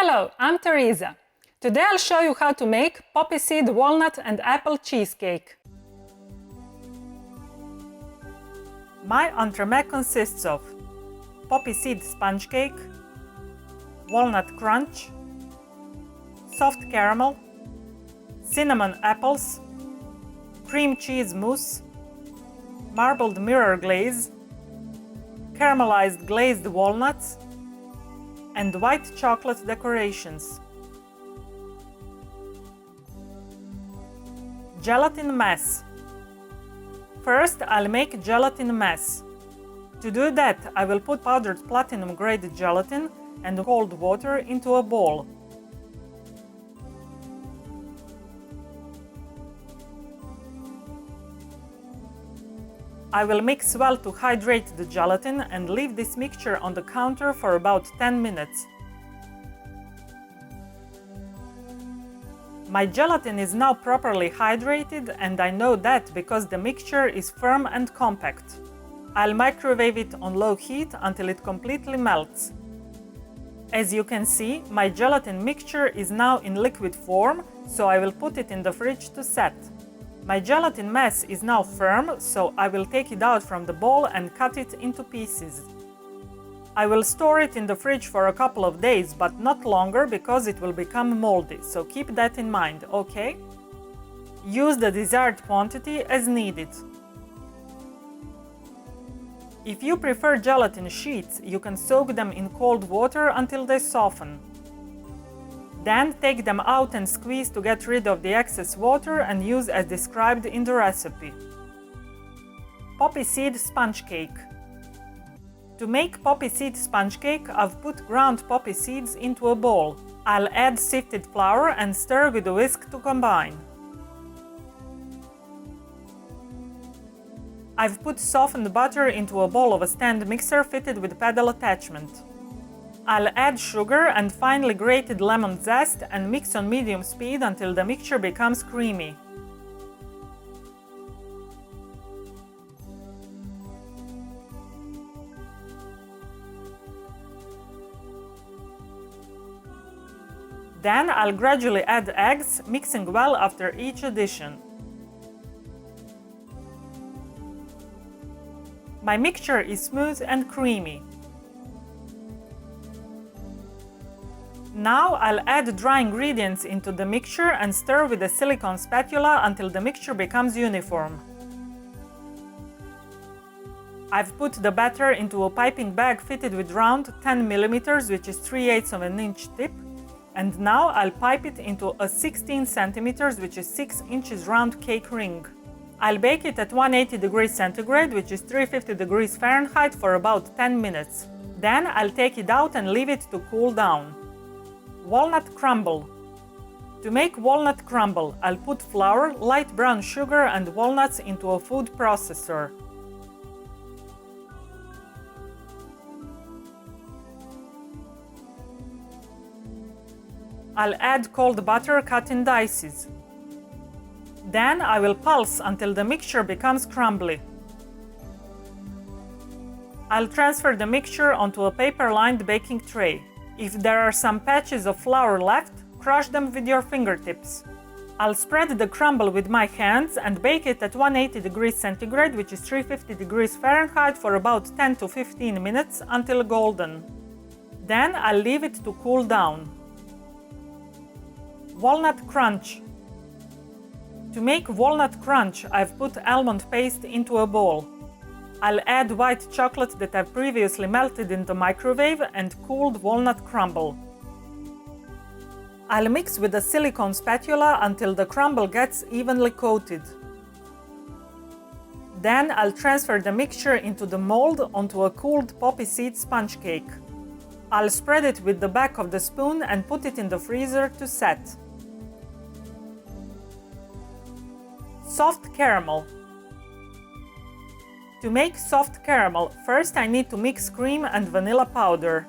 Hello, I'm Tereza. Today I'll show you how to make poppy seed, walnut and apple cheesecake. My entremet consists of poppy seed sponge cake, walnut crunch, soft caramel, cinnamon apples, cream cheese mousse, marbled mirror glaze, caramelized glazed walnuts, and white chocolate decorations. Gelatin mess. First, I'll make gelatin mess. To do that, I will put powdered platinum grade gelatin and cold water into a bowl. I will mix well to hydrate the gelatin and leave this mixture on the counter for about 10 minutes. My gelatin is now properly hydrated, and I know that because the mixture is firm and compact. I'll microwave it on low heat until it completely melts. As you can see, my gelatin mixture is now in liquid form, so I will put it in the fridge to set. My gelatin mess is now firm, so I will take it out from the bowl and cut it into pieces. I will store it in the fridge for a couple of days, but not longer because it will become moldy, so keep that in mind, okay? Use the desired quantity as needed. If you prefer gelatin sheets, you can soak them in cold water until they soften. Then take them out and squeeze to get rid of the excess water and use as described in the recipe. Poppy seed sponge cake. To make poppy seed sponge cake, I've put ground poppy seeds into a bowl. I'll add sifted flour and stir with a whisk to combine. I've put softened butter into a bowl of a stand mixer fitted with pedal attachment. I'll add sugar and finely grated lemon zest and mix on medium speed until the mixture becomes creamy. Then I'll gradually add eggs, mixing well after each addition. My mixture is smooth and creamy. Now I'll add dry ingredients into the mixture and stir with a silicone spatula until the mixture becomes uniform. I've put the batter into a piping bag fitted with round 10 mm, which is 3/8 of an inch tip, and now I'll pipe it into a 16 cm, which is 6 inches round cake ring. I'll bake it at 180 degrees centigrade, which is 350 degrees Fahrenheit, for about 10 minutes. Then I'll take it out and leave it to cool down. Walnut crumble. To make walnut crumble, I'll put flour, light brown sugar and walnuts into a food processor. I'll add cold butter cut in dices. Then I will pulse until the mixture becomes crumbly. I'll transfer the mixture onto a paper-lined baking tray. If there are some patches of flour left, crush them with your fingertips. I'll spread the crumble with my hands and bake it at 180 degrees centigrade, which is 350 degrees Fahrenheit, for about 10 to 15 minutes until golden. Then I'll leave it to cool down. Walnut crunch. To make walnut crunch, I've put almond paste into a bowl. I'll add white chocolate that I've previously melted in the microwave and cooled walnut crumble. I'll mix with a silicone spatula until the crumble gets evenly coated. Then I'll transfer the mixture into the mold onto a cooled poppy seed sponge cake. I'll spread it with the back of the spoon and put it in the freezer to set. Soft caramel. To make soft caramel, first I need to mix cream and vanilla powder.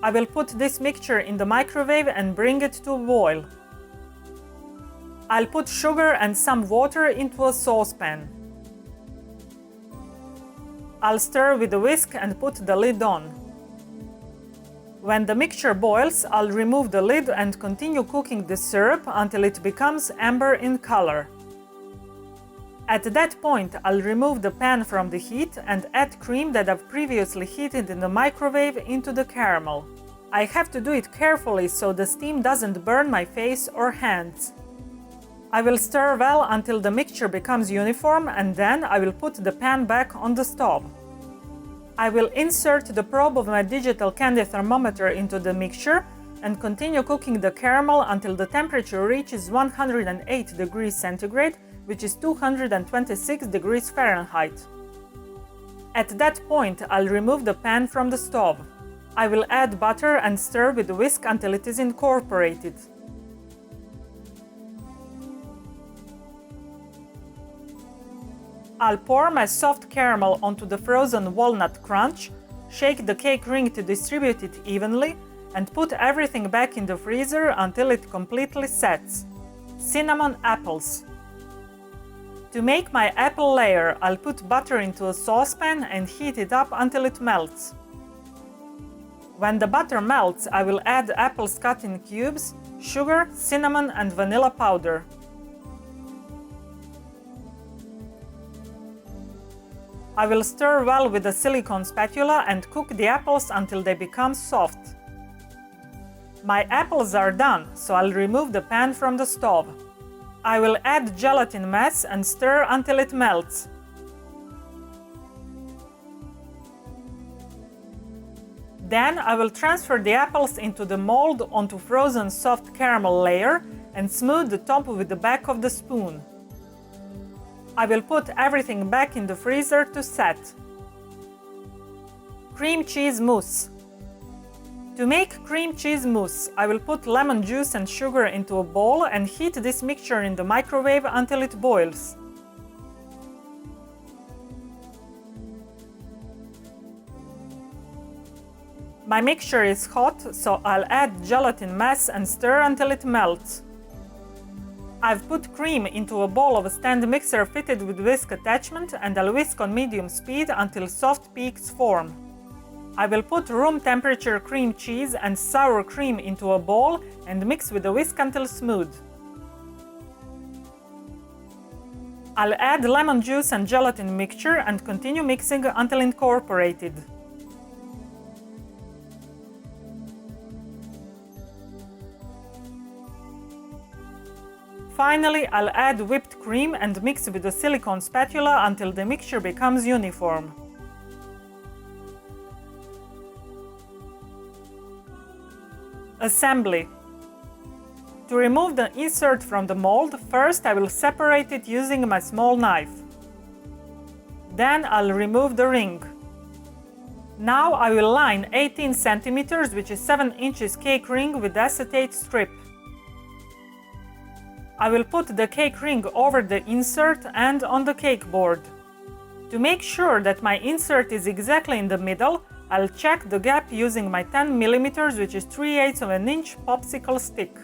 I will put this mixture in the microwave and bring it to a boil. I'll put sugar and some water into a saucepan. I'll stir with a whisk and put the lid on. When the mixture boils, I'll remove the lid and continue cooking the syrup until it becomes amber in color. At that point, I'll remove the pan from the heat and add cream that I've previously heated in the microwave into the caramel. I have to do it carefully so the steam doesn't burn my face or hands. I will stir well until the mixture becomes uniform, and then I will put the pan back on the stove. I will insert the probe of my digital candy thermometer into the mixture and continue cooking the caramel until the temperature reaches 108 degrees centigrade, which is 226 degrees Fahrenheit. At that point, I'll remove the pan from the stove. I will add butter and stir with a whisk until it is incorporated. I'll pour my soft caramel onto the frozen walnut crunch, shake the cake ring to distribute it evenly, and put everything back in the freezer until it completely sets. Cinnamon apples. To make my apple layer, I'll put butter into a saucepan and heat it up until it melts. When the butter melts, I will add apples cut in cubes, sugar, cinnamon, and vanilla powder. I will stir well with a silicone spatula and cook the apples until they become soft. My apples are done, so I'll remove the pan from the stove. I will add gelatin mass and stir until it melts. Then I will transfer the apples into the mold onto frozen soft caramel layer and smooth the top with the back of the spoon. I will put everything back in the freezer to set. Cream cheese mousse. To make cream cheese mousse, I will put lemon juice and sugar into a bowl and heat this mixture in the microwave until it boils. My mixture is hot, so I'll add gelatin mass and stir until it melts. I've put cream into a bowl of a stand mixer fitted with whisk attachment, and I'll whisk on medium speed until soft peaks form. I will put room temperature cream cheese and sour cream into a bowl and mix with a whisk until smooth. I'll add lemon juice and gelatin mixture and continue mixing until incorporated. Finally, I'll add whipped cream and mix with a silicone spatula until the mixture becomes uniform. Assembly. To remove the insert from the mold, first I will separate it using my small knife. Then I'll remove the ring. Now I will line 18 cm, which is 7 inches cake ring with acetate strip. I will put the cake ring over the insert and on the cake board. To make sure that my insert is exactly in the middle, I'll check the gap using my 10 mm, which is 3/8 of an inch popsicle stick.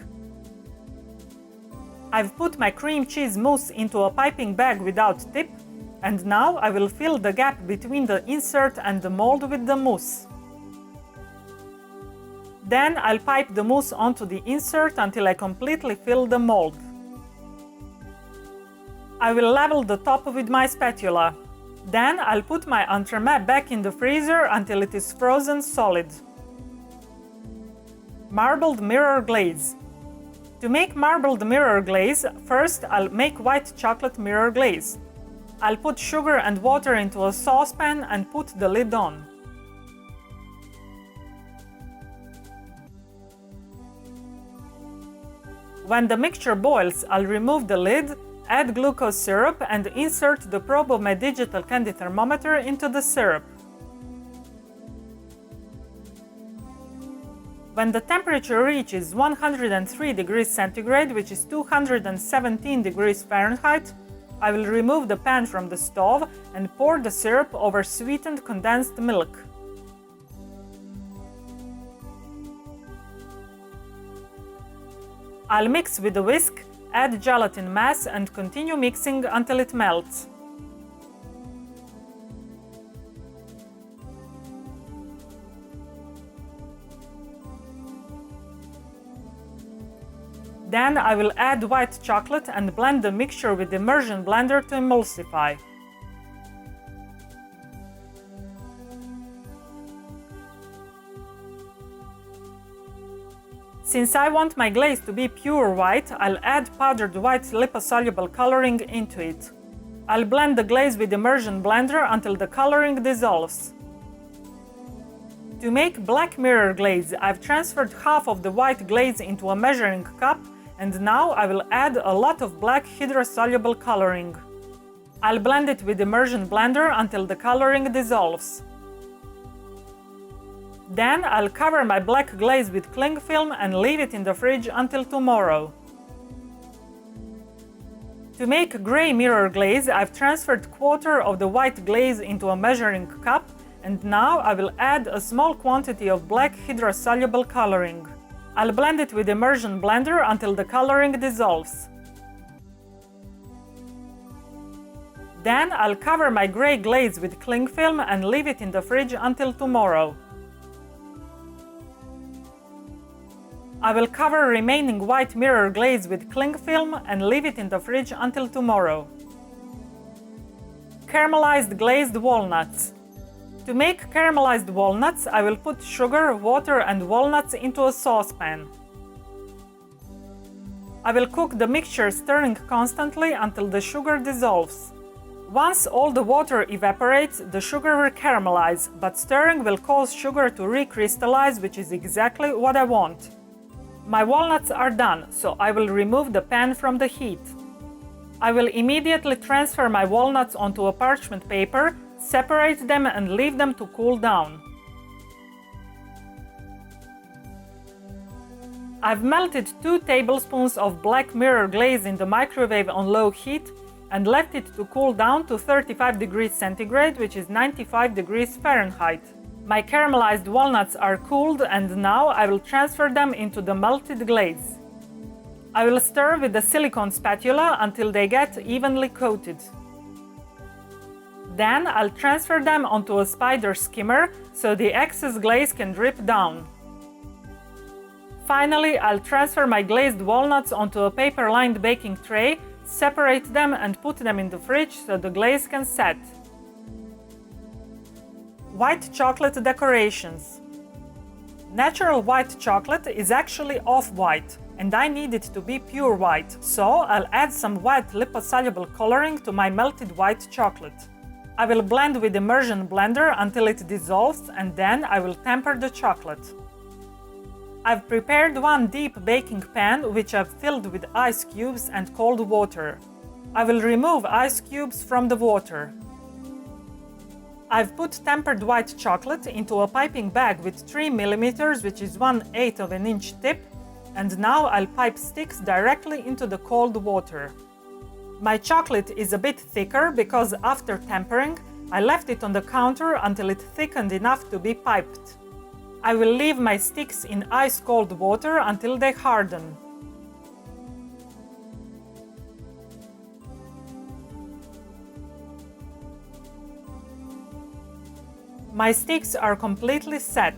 I've put my cream cheese mousse into a piping bag without tip, and now I will fill the gap between the insert and the mold with the mousse. Then I'll pipe the mousse onto the insert until I completely fill the mold. I will level the top with my spatula. Then I'll put my entremet back in the freezer until it is frozen solid. Marbled mirror glaze. To make marbled mirror glaze, first I'll make white chocolate mirror glaze. I'll put sugar and water into a saucepan and put the lid on. When the mixture boils, I'll remove the lid, add glucose syrup, and insert the probe of my digital candy thermometer into the syrup. When the temperature reaches 103 degrees centigrade, which is 217 degrees Fahrenheit, I will remove the pan from the stove and pour the syrup over sweetened condensed milk. I'll mix with a whisk, add gelatin mass, and continue mixing until it melts. Then I will add white chocolate and blend the mixture with the immersion blender to emulsify. Since I want my glaze to be pure white, I'll add powdered white liposoluble coloring into it. I'll blend the glaze with immersion blender until the coloring dissolves. To make black mirror glaze, I've transferred half of the white glaze into a measuring cup, and now I will add a lot of black hydrosoluble coloring. I'll blend it with immersion blender until the coloring dissolves. Then I'll cover my black glaze with cling film and leave it in the fridge until tomorrow. To make gray mirror glaze, I've transferred quarter of the white glaze into a measuring cup, and now I will add a small quantity of black hydrosoluble coloring. I'll blend it with immersion blender until the coloring dissolves. Then I'll cover my gray glaze with cling film and leave it in the fridge until tomorrow. I will cover remaining white mirror glaze with cling film and leave it in the fridge until tomorrow. Caramelized glazed walnuts. To make caramelized walnuts, I will put sugar, water and walnuts into a saucepan. I will cook the mixture, stirring constantly until the sugar dissolves. Once all the water evaporates, the sugar will caramelize, but stirring will cause sugar to recrystallize, which is exactly what I want. My walnuts are done, so I will remove the pan from the heat. I will immediately transfer my walnuts onto a parchment paper, separate them and leave them to cool down. I've melted 2 tablespoons of black mirror glaze in the microwave on low heat and left it to cool down to 35 degrees centigrade, which is 95 degrees Fahrenheit. My caramelized walnuts are cooled, and now I will transfer them into the melted glaze. I will stir with a silicone spatula until they get evenly coated. Then I'll transfer them onto a spider skimmer so the excess glaze can drip down. Finally, I'll transfer my glazed walnuts onto a paper-lined baking tray, separate them and put them in the fridge so the glaze can set. White chocolate decorations. Natural white chocolate is actually off-white, and I need it to be pure white, so I'll add some white liposoluble coloring to my melted white chocolate. I will blend with immersion blender until it dissolves, and then I will temper the chocolate. I've prepared one deep baking pan which I've filled with ice cubes and cold water. I will remove ice cubes from the water. I've put tempered white chocolate into a piping bag with 3 mm, which is 1/8 of an inch tip, and now I'll pipe sticks directly into the cold water. My chocolate is a bit thicker because after tempering, I left it on the counter until it thickened enough to be piped. I will leave my sticks in ice-cold water until they harden. My sticks are completely set.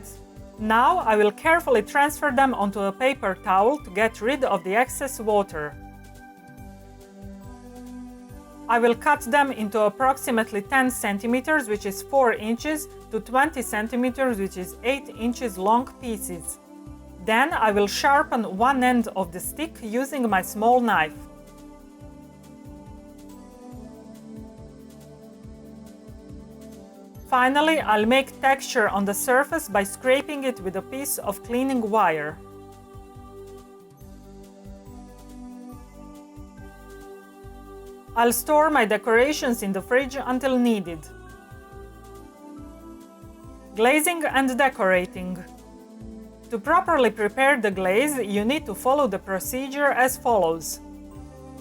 Now I will carefully transfer them onto a paper towel to get rid of the excess water. I will cut them into approximately 10 centimeters, which is 4 inches, to 20 centimeters, which is 8 inches long pieces. Then I will sharpen one end of the stick using my small knife. Finally, I'll make texture on the surface by scraping it with a piece of cleaning wire. I'll store my decorations in the fridge until needed. Glazing and decorating. To properly prepare the glaze, you need to follow the procedure as follows.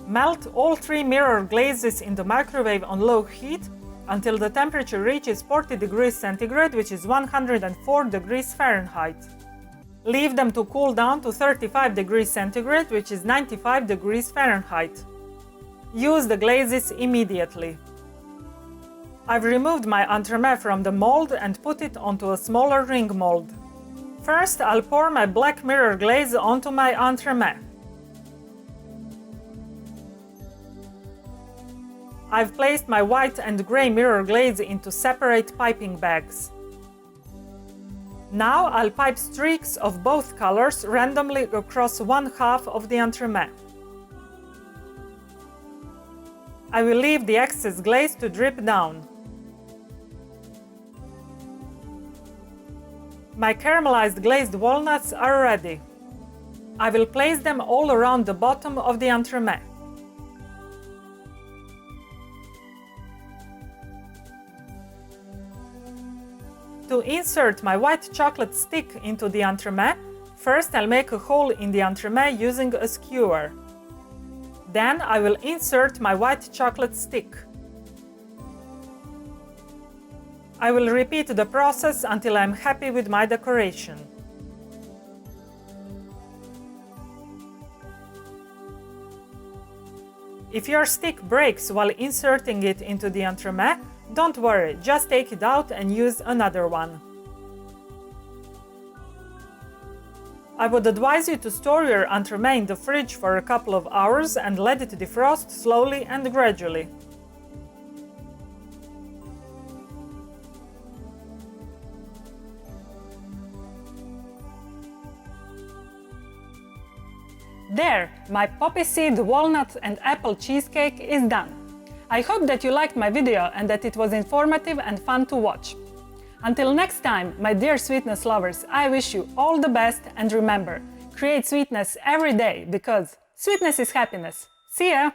Melt all 3 mirror glazes in the microwave on low heat until the temperature reaches 40 degrees centigrade, which is 104 degrees Fahrenheit. Leave them to cool down to 35 degrees centigrade, which is 95 degrees Fahrenheit. Use the glazes immediately. I've removed my entremet from the mold and put it onto a smaller ring mold. First, I'll pour my black mirror glaze onto my entremet. I've placed my white and grey mirror glaze into separate piping bags. Now I'll pipe streaks of both colors randomly across one half of the entremet. I will leave the excess glaze to drip down. My caramelized glazed walnuts are ready. I will place them all around the bottom of the entremet. To insert my white chocolate stick into the entremet, first I'll make a hole in the entremet using a skewer. Then I will insert my white chocolate stick. I will repeat the process until I'm happy with my decoration. If your stick breaks while inserting it into the entremet, don't worry, just take it out and use another one. I would advise you to store your entremet in the fridge for a couple of hours and let it defrost slowly and gradually. There, my poppy seed, walnut and apple cheesecake is done. I hope that you liked my video and that it was informative and fun to watch. Until next time, my dear sweetness lovers, I wish you all the best and remember, create sweetness every day because sweetness is happiness. See ya!